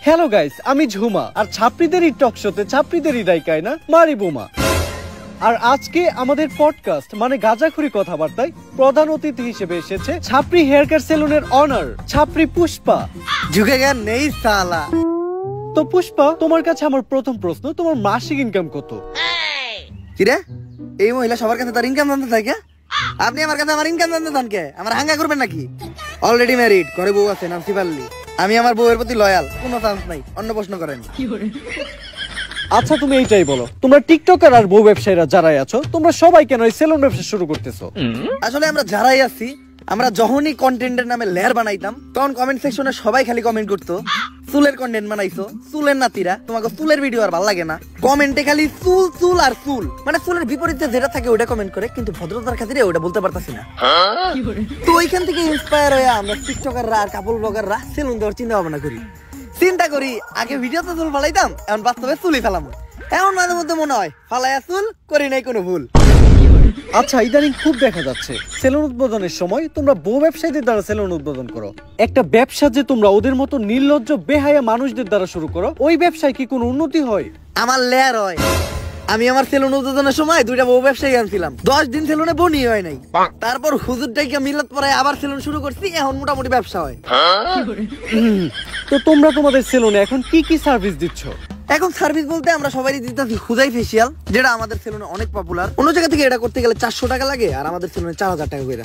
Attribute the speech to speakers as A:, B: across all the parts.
A: Hello guys, আমি ঝুমা আর ছাত্রীদেরই টক শোতে ছাত্রীদেরই ডাইকায় না মারি বোমা। আর আজকে আমাদের পডকাস্ট মানে গাঁজাখুরি কথাবার্তায় প্রধান অতিথি হিসেবে এসেছে ছাপরি হেয়ার কেয়ার সেলুনের অনার ছাপরি পুষ্পা।
B: ঝুঁকেগা নেই সালা।
A: তো পুষ্পা, তোমার কাছে আমার প্রথম প্রশ্ন, তোমার মাসিক ইনকাম কত?
B: কিরে, এই মহিলা সবার কাছে তার ইনকাম জানতে থাকে? আপনি আমার কাছে আমার ইনকাম জানতে চান কে? আমার হাঙ্গা করবেন নাকি? অলরেডি ম্যারিড, ঘরে বউ আছে, নাম সিপাল্লি। আমি আমার বউয়ের প্রতি লয়াল, কোনো চান্স নাই। অন্য প্রশ্ন করেন।
A: আচ্ছা তুমি এইটাই বলো, তোমরা টিকটকার আর বউ ব্যবসায়ীরা যারাই আছো, তোমরা সবাই কেন এই সেলুন ব্যবসা শুরু করতেছো?
B: আসলে আমরা যারাই আছি, আমরা যখনই কন্টেন্টের নামে লেয়ার বানাইতাম, তখন কমেন্ট সেকশনে সবাই খালি কমেন্ট করতো, চুলের কন্টেন্ট বানাইছো, চুলের নাতিরা, তোমাকে চুলের ভিডিও আর ভালো লাগে না। কমেন্টে খালি চুল চুল আর চুল, মানে চুলের বিপরীতে যেটা থাকে ওটা কমেন্ট করে, কিন্তু ভদ্রতার খাতিরে ওটা বলতে পারতাছি না। তো ওইখান থেকে ইন্সপায়ার হয়ে আমরা টিকটকাররা আর কাপল ব্লগাররা সেলুন দেওয়ার চিন্তা ভাবনা করি। চিন্তা করি আগে ভিডিওতে চুল ফালাইতাম, এখন বাস্তবে চুলই ফেলাম। এমন মাঝে মধ্যে মনে হয় ফালাইয়া চুল করি নাই কোনো ভুল।
A: আচ্ছা, ইদানিং খুব দেখা যাচ্ছে সেলুন উদ্বোধনের সময় তোমরা বউ ব্যবসায়ীদের দ্বারা সেলুন উদ্বোধন করো। একটা ব্যবসা যে তোমরা ওদের মতো নির্লজ্জ বেহায়া মানুষদের দ্বারা শুরু করো, ওই ব্যবসায় কি কোনো উন্নতি হয়?
B: আমার লেয়ার হয়। আমি আমার সেলুন উদ্বোধনের সময় দুইটা বউ ব্যবসায়ী আনছিলাম, 10 দিন সেলুনে বনি হয় নাই। তারপর হুজুরটাকে মিলাত পরে আবার সেলুন শুরু করছি, এখন মোটামুটি ব্যবসা হয়।
A: তো তোমরা তোমাদের সেলুনে এখন কি কি সার্ভিস দিচ্ছ?
B: এখন সার্ভিস বলতে আমরা সবাই দিতেছি খুদাই ফেসিয়াল, যেটা আমাদের সেলুনে অনেক পপুলার। অন্য জায়গা থেকে এটা করতে গেলে 400 টাকা লাগে, আর আমাদের সেলুনে 4000 টাকা করে।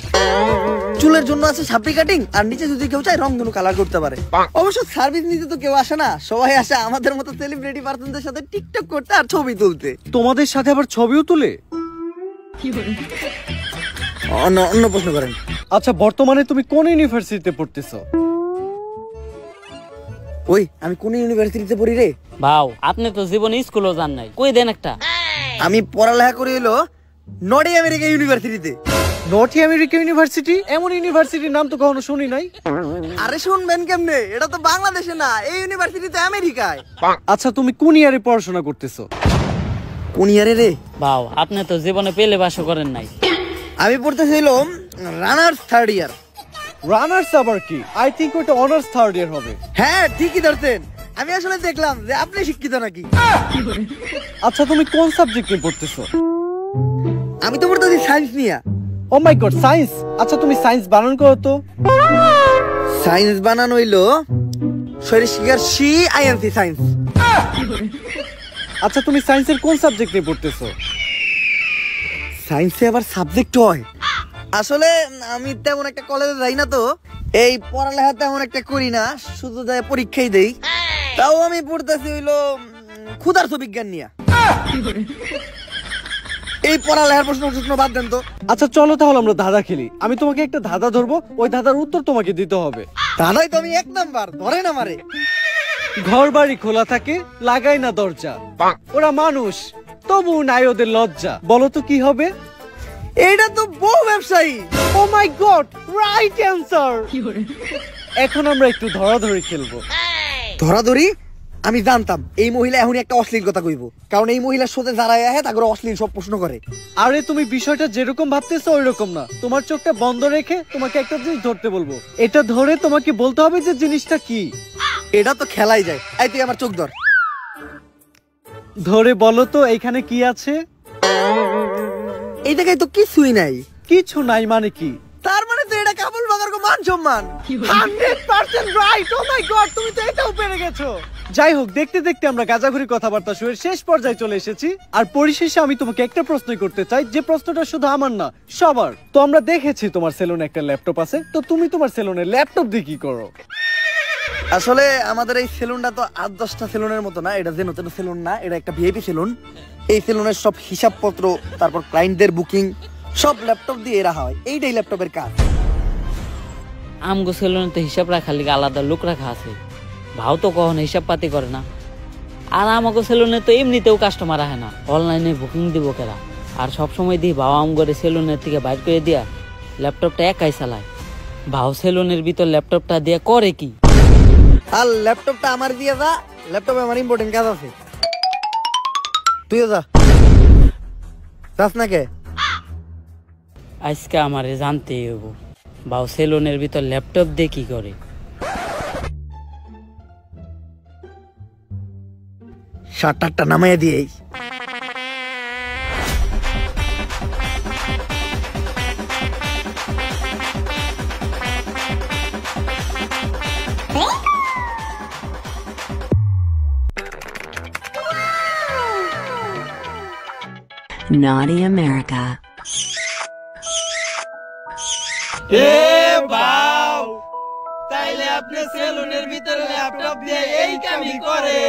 B: চুলের জন্য আছে সাপড়ি কাটিং, আর নিচে যদি কেউ চায় রংধনু কালার করতে পারে। অবশ্য সার্ভিস নিতে তো কেউ আসে না, সবাই আসে আমাদের মতো সেলিব্রিটি পার্সনদের সাথে টিকটক করতে আর ছবি তুলতে।
A: তোমাদের সাথে আবার ছবিও তুলে?
B: অন্য প্রশ্ন করেন।
A: আচ্ছা, বর্তমানে তুমি কোন ইউনিভার্সিটিতে পড়তেছো?
B: ওই আমি কোন ইউনিভার্সিটিতে পড়ি রে?
C: ভাও, আপনি তো জীবনে স্কুলও যান নাই, কই দেন একটা।
B: আমি পড়ালেখা করি হলো নর্থ আমেরিকা ইউনিভার্সিটিতে।
A: North America university? এমন ইউনিভার্সিটির নাম তো কখনো শুনি নাই।
B: আরে শুনবেন কেমনে, এটা তো বাংলাদেশে না, এই ইউনিভার্সিটি তো আমেরিকায়।
A: আচ্ছা, তুমি কোন ইয়ারে পড়াশোনা করতেছো?
B: কোন ইয়ারে রে?
C: ভাও, আপনি তো জীবনে পেলে বাসও করেন নাই।
B: আমি পড়তেছিলাম রানার্স থার্ড ইয়ার।
A: রানার্স আবার কি? আই থিংক ওটা অনার্স থার্ড ইয়ার হবে।
B: হ্যাঁ ঠিকই ধরতেন, আমি আসলে দেখলাম যে আপনি শিক্ষিত নাকি।
A: আচ্ছা, তুমি কোন সাবজেক্ট নিয়ে পড়তেছো?
B: আমি তো পড়তেছি সায়েন্স নিয়ে।
A: ও মাই গড, সায়েন্স? আচ্ছা, তুমি সায়েন্স বানান করো তো।
B: সায়েন্স বানানো হইলো শরীর শিকার সি আইএনসি সায়েন্স।
A: আচ্ছা, তুমি সায়েন্সের কোন সাবজেক্ট নিয়ে পড়তেছো?
B: সায়েন্সে আবার সাবজেক্ট হয়? আসলে আমি তেমন একটা কলেজে যাই না, তো এই পড়ালেখা তেমন একটা করি না, শুধু যাই পরীক্ষাই দেই। তাও আমি পড়তেছি হইলো ক্ষুধার্ত বিজ্ঞান নিয়ে। এই পড়ালেখার প্রশ্ন বাদ দেন তো।
A: আচ্ছা চলো তাহলে আমরা ধাঁধা খেলি। আমি তোমাকে একটা ধাঁধা ধরবো, ওই ধাঁধার উত্তর তোমাকে দিতে হবে।
B: দাদাই তো আমি 1 নাম্বার, ধরেন আমারে।
A: ঘর বাড়ি খোলা থাকে, লাগাই না দরজা, ওরা মানুষ তবু নাই ওদের লজ্জা, বলো তো কি হবে?
B: এইটা তো বউ ব্যবসায়ী।
A: ও মাই গড, রাইট অ্যানসার। এখন আমরা একটু ধরাধরি খেলবো।
B: ধরাধরি? আমি জানতাম এই মহিলা এখন একটা অশ্লীল কথা কইব, কারণ এই মহিলার সাথে যারা আহে তাকে অশ্লীল সব প্রশ্ন করে।
A: আরে তুমি বিষয়টা যেরকম ভাবতেছো ওই রকম না। তোমার চোখটা বন্ধ রেখে তোমাকে একটা জিনিস ধরতে বলবো, এটা ধরে তোমাকে বলতে হবে যে জিনিসটা কি।
B: এটা তো খেলাই যায়। এই তুই আমার চোখ ধর।
A: ধরে বলো তো এখানে কি আছে?
B: এই জায়গায় তো কিছুই নাই।
A: কিছু নাই মানে কি?
B: তার মানে তো এটা কাপল ব্লগার কো মান সম্মান।
A: 100% রাইট। ও মাই গড, তুমি তো এটাও পেরে গেছো। যাই হোক, দেখতে দেখতে আমরা গাঁজাখুরি কথাবার্তা শুরুর শেষ পর্যায়ে চলে এসেছি। আর পরিশেষে আমি তোমাকে একটা প্রশ্নই করতে চাই, যে প্রশ্নটা শুধু আমার না সবার। তো আমরা দেখেছি তোমার সেলুনে একটা ল্যাপটপ আছে, তো তুমি তোমার সেলুনে ল্যাপটপ দিয়ে কি করো?
B: আসলে আমাদের এই সেলুনটা তো 8-10টা সেলুনের মতো না, এটা যে নতুন সেলুন না, এটা একটা ভিআইপি সেলুন। এই সেলুনের সব হিসাবপত্র, তারপর ক্লায়েন্টদের বুকিং সব ল্যাপটপ দিয়ে রাখা হয়। এইটাই ল্যাপটপের কাজ।
C: আমগো সেলুনে তো হিসাব রাখার লিগে আলাদা লোক রাখা আছে, ভাও তো কখনো হিসাব পাতি করে না। আর আমাগো সেলুনে তো এমনিতেও কাস্টমার আহে না, অনলাইনে বুকিং দিব কেরা। আর সবসময় দিই ভাও আমগরে সেলুনের থেকে বাইর করে দিয়া ল্যাপটপটা একাই চালায়। ভাও সেলুনের ভিতর ল্যাপটপটা দিয়া করে কি?
B: আর ল্যাপটপটা আমার দিয়ে যা, ল্যাপটপে আমার ইম্পর্টেন্ট কাজ আছে। তুইও যা। যাস না কে?
C: আজকে আমারে জানতেই হইব ভাও সেলুনের ভিতর ল্যাপটপ দিয়ে কি করে।
B: শার্টটা নামাইয়া দিয়েই।
D: Naughty America.
A: তাইলে আপনি সেলুনের ভিতরে ল্যাপটপ দিয়ে এই কামই করে।